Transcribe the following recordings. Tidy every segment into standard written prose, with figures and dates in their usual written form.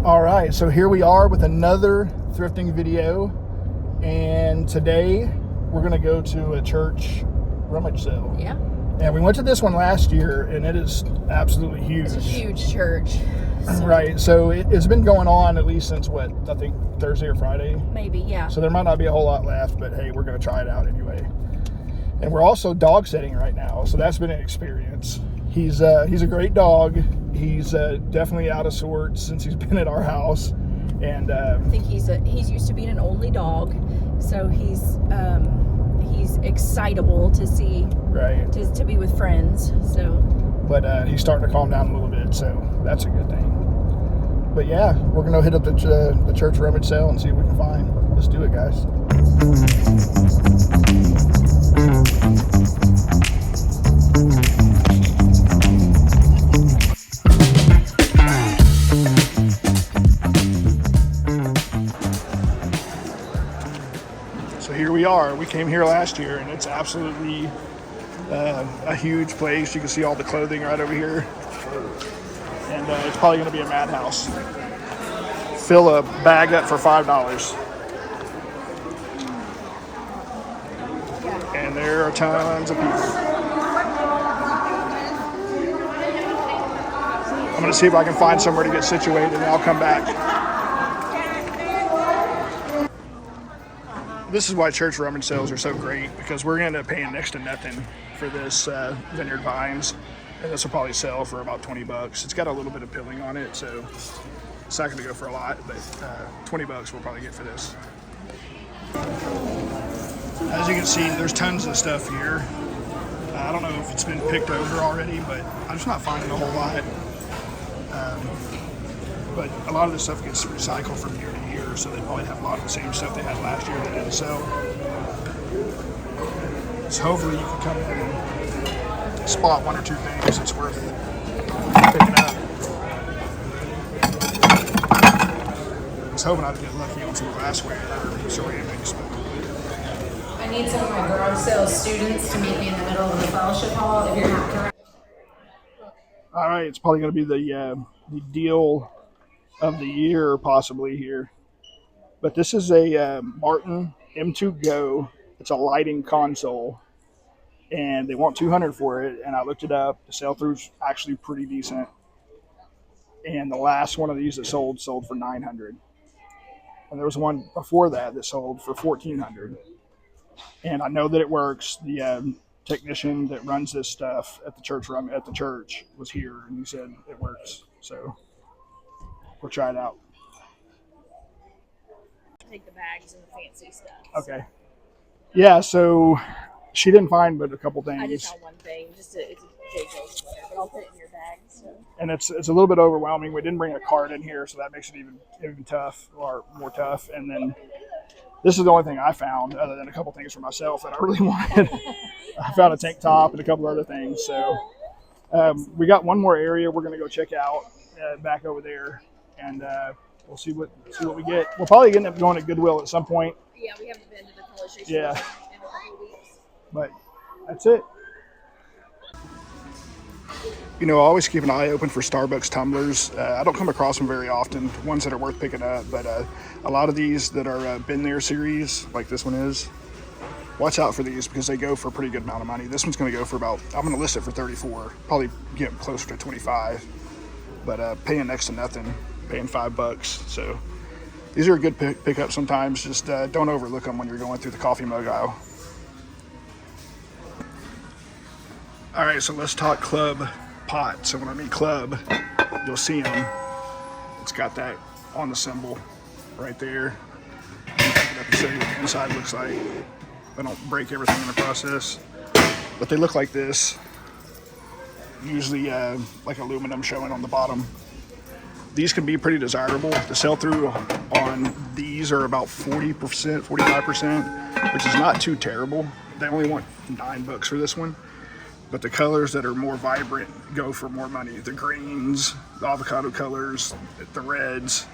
All right, so here we are with another thrifting video, and today we're gonna go to a church rummage sale. Yeah. And we went to this one last year, and it is absolutely huge. It's a huge church. Right, so it's been going on at least since what, I think Thursday or Friday? Maybe, yeah. So there might not be a whole lot left, but hey, we're gonna try it out anyway. And we're also dog sitting right now, so that's been an experience. He's a great dog. He's definitely out of sorts since he's been at our house, and I think he's used to being an only dog, so he's excitable to see, right, to be with friends. So, but he's starting to calm down a little bit, so that's a good thing. But yeah, we're gonna hit up the church rummage sale and see what we can find. Let's do it, guys. So here we are. We came here last year, and it's absolutely a huge place. You can see all the clothing right over here, and it's probably going to be a madhouse. Fill a bag up for $5, and there are tons of people. I'm going to see if I can find somewhere to get situated, and I'll come back. This is why church rummage sales are so great, because we're going to end up paying next to nothing for this vineyard vines, and this will probably sell for about $20. It's got a little bit of pilling on it, so it's not going to go for a lot, but $20 we'll probably get for this. As you can see, there's tons of stuff here. I don't know if it's been picked over already, but I'm just not finding a whole lot. But a lot of this stuff gets recycled from year to year, so they probably have a lot of the same stuff they had last year that didn't sell. So hopefully you can come in and spot one or two things that's worth picking up. I was hoping I'd get lucky on some glassware or ceramics. I need some of my garage sales students to meet me in the middle of the fellowship hall if you're not correct. All right, it's probably going to be the deal of the year possibly here. But this is a Martin M2 Go. It's a lighting console, and they want $200 for it, and I looked it up. The sell through's actually pretty decent, and the last one of these that sold for $900, and there was one before that sold for $1,400. And I know that it works. The technician that runs this stuff at the church was here, and he said it works, so we'll try it out. take the bags and the fancy stuff. Okay. Yeah, so she didn't find but a couple things. I just found one thing. It's a JJ sweater, but I'll put it in your bag. So. And it's a little bit overwhelming. We didn't bring a cart in here, so that makes it even tough, or more tough. And then this is the only thing I found, other than a couple things for myself that I really wanted. I found a tank top and a couple other things. So we got one more area we're going to go check out back over there, and we'll see what we get. We'll probably end up going to Goodwill at some point. Yeah, we haven't been to the color station in a couple weeks. But that's it. You know, I always keep an eye open for Starbucks tumblers. I don't come across them very often, ones that are worth picking up, but a lot of these that are Been There series, like this one is, watch out for these because they go for a pretty good amount of money. This one's going to go for about, I'm going to list it for 34, probably get closer to 25, but paying next to nothing, paying $5. So these are a good pickup sometimes. Just don't overlook them when you're going through the coffee mug aisle. All right, so let's talk club pot. So when I mean club, you'll see them. It's got that on the symbol right there. I'll pick it up and show you what the inside looks like. I don't break everything in the process, but they look like this. Usually like aluminum showing on the bottom. These can be pretty desirable. The sell-through on these are about 40%, 45%, which is not too terrible. They only want $9 for this one. But the colors that are more vibrant go for more money. The greens, the avocado colors, the reds.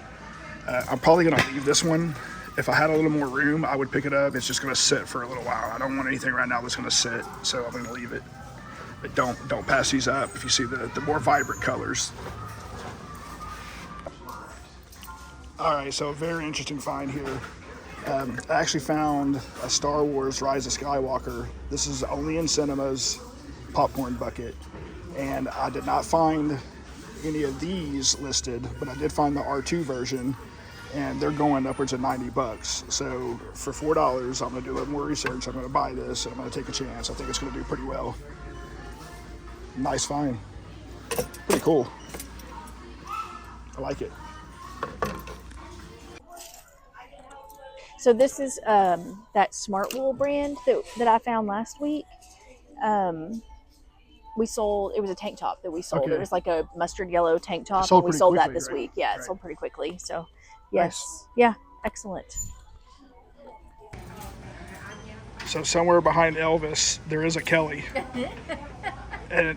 I'm probably gonna leave this one. If I had a little more room, I would pick it up. It's just gonna sit for a little while. I don't want anything right now that's gonna sit, so I'm gonna leave it. But don't pass these up if you see the more vibrant colors. All right, so a very interesting find here. I actually found a Star Wars Rise of Skywalker. This is only in cinemas popcorn bucket. And I did not find any of these listed, but I did find the R2 version, and they're going upwards of 90 bucks. So for $4, I'm gonna do a little more research. I'm gonna buy this, and I'm gonna take a chance. I think it's gonna do pretty well. Nice find. Pretty cool. I like it. So this is that Smart Wool brand that I found last week. We sold, it was a tank top that we sold. Okay. It was like a mustard yellow tank top. Sold And we pretty sold that quickly, this right? week. Yeah, it Right. sold pretty quickly. So, yes. Nice. Yeah, excellent. So somewhere behind Elvis, there is a Kelly. And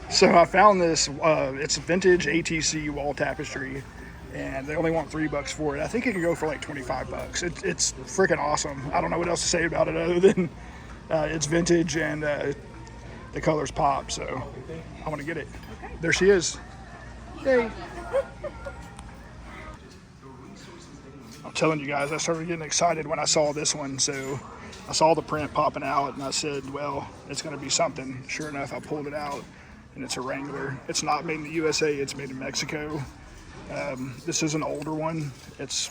so I found this, it's vintage ATC wall tapestry, and they only want $3 for it. I think it could go for like 25 bucks. It's freaking awesome. I don't know what else to say about it other than it's vintage and the colors pop, so I want to get it. There she is. Yay. I'm telling you guys, I started getting excited when I saw this one. So I saw the print popping out and I said, well, it's going to be something. Sure enough, I pulled it out and it's a Wrangler. It's not made in the USA, it's made in Mexico. This is an older one. It's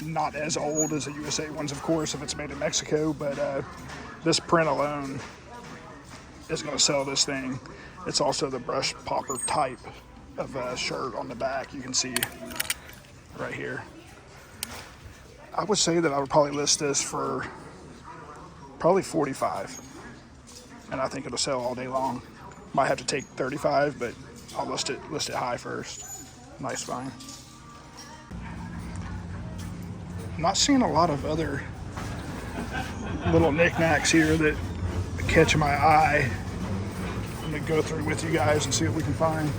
not as old as the USA ones, of course, if it's made in Mexico, but this print alone is going to sell this thing. It's also the brush popper type of shirt on the back. You can see right here. I would say that I would probably list this for probably 45, and I think it'll sell all day long. Might have to take 35, but I'll list it high first. Nice find. I'm not seeing a lot of other little knickknacks here that catch my eye. I'm gonna go through with you guys and see what we can find.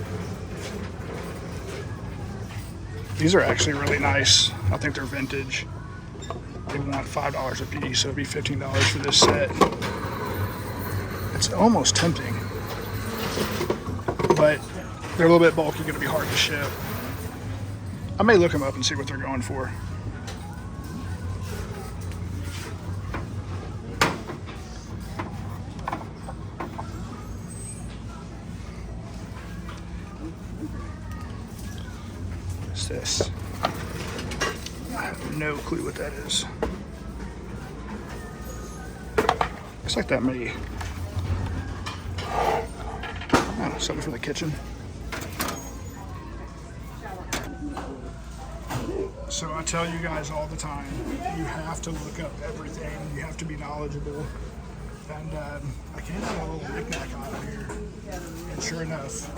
These are actually really nice. I think they're vintage. They want $5 a piece, so it'd be $15 for this set. It's almost tempting, but they're a little bit bulky, gonna be hard to ship. I may look them up and see what they're going for. What's this? I have no clue what that is. Looks like that may, I don't know, something for the kitchen. So I tell you guys all the time, you have to look up everything. You have to be knowledgeable. And I came to a little knickknack aisle here, and sure enough,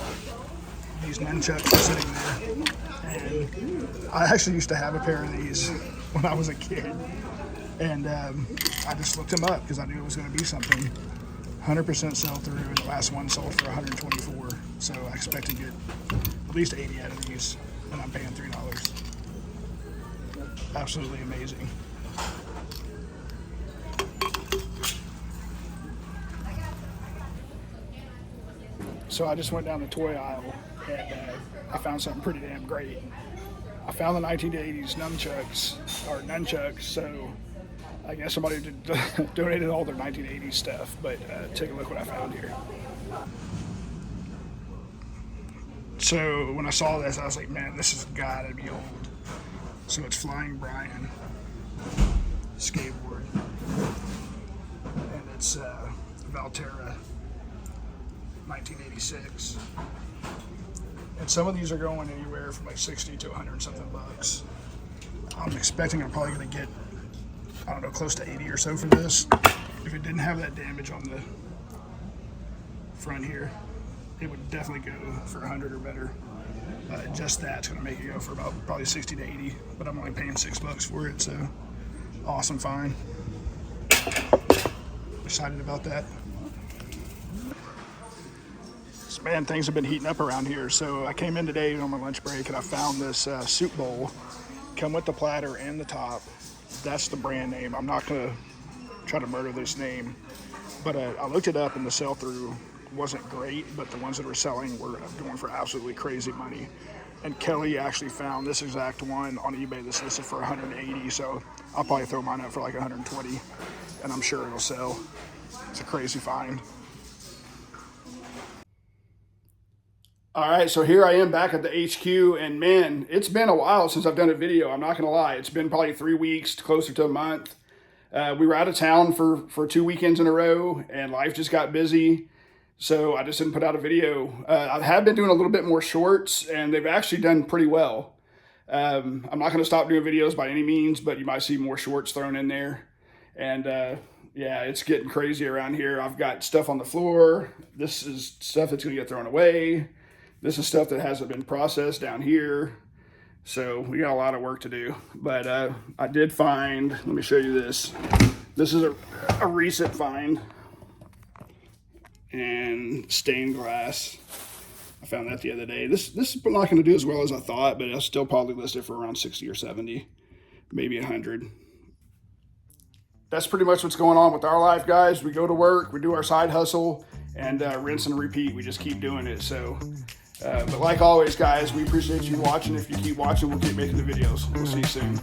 these nunchucks are sitting there. And I actually used to have a pair of these when I was a kid. And I just looked them up because I knew it was going to be something. 100% sell through, and the last one sold for 124. So I expect to get at least 80 out of these, and I'm paying $3. Absolutely amazing. So I just went down the toy aisle and I found something pretty damn great. I found the 1980s nunchucks, so I guess somebody donated all their 1980s stuff, but take a look what I found here. So when I saw this, I was like, man, this has gotta be old. So it's Flying Brian skateboard, and it's Valterra 1986. And some of these are going anywhere from like 60 to 100 something bucks. I'm expecting I'm probably going to get, I don't know, close to 80 or so for this. If it didn't have that damage on the front here, it would definitely go for 100 or better. Just that's going to make it go for about probably 60 to 80, but I'm only paying $6 for it, so awesome find. Excited about that. So, man, things have been heating up around here. So I came in today on my lunch break and I found this soup bowl. Come with the platter and the top. That's the brand name. I'm not going to try to murder this name, but I looked it up and the sell-through wasn't great, but the ones that were selling were going for absolutely crazy money. And Kelly actually found this exact one on eBay. This listed for 180, so I'll probably throw mine up for like 120, and I'm sure it'll sell. It's a crazy find. All right, so here I am back at the HQ, and man, it's been a while since I've done a video. I'm not gonna lie, it's been probably 3 weeks, closer to a month. We were out of town for 2 weekends in a row, and life just got busy. So I just didn't put out a video. I have been doing a little bit more shorts, and they've actually done pretty well. I'm not going to stop doing videos by any means, but you might see more shorts thrown in there. And yeah, it's getting crazy around here. I've got stuff on the floor. This is stuff that's going to get thrown away. This is stuff that hasn't been processed down here. So we got a lot of work to do. But I did find, let me show you this. This is a recent find. And stained glass. I found that the other day. This is not going to do as well as I thought, but I'll still probably list it for around 60 or 70, maybe 100. That's pretty much what's going on with our life, guys. We go to work, we do our side hustle, and rinse and repeat. We just keep doing it. So, but like always, guys, we appreciate you watching. If you keep watching, we'll keep making the videos. We'll see you soon.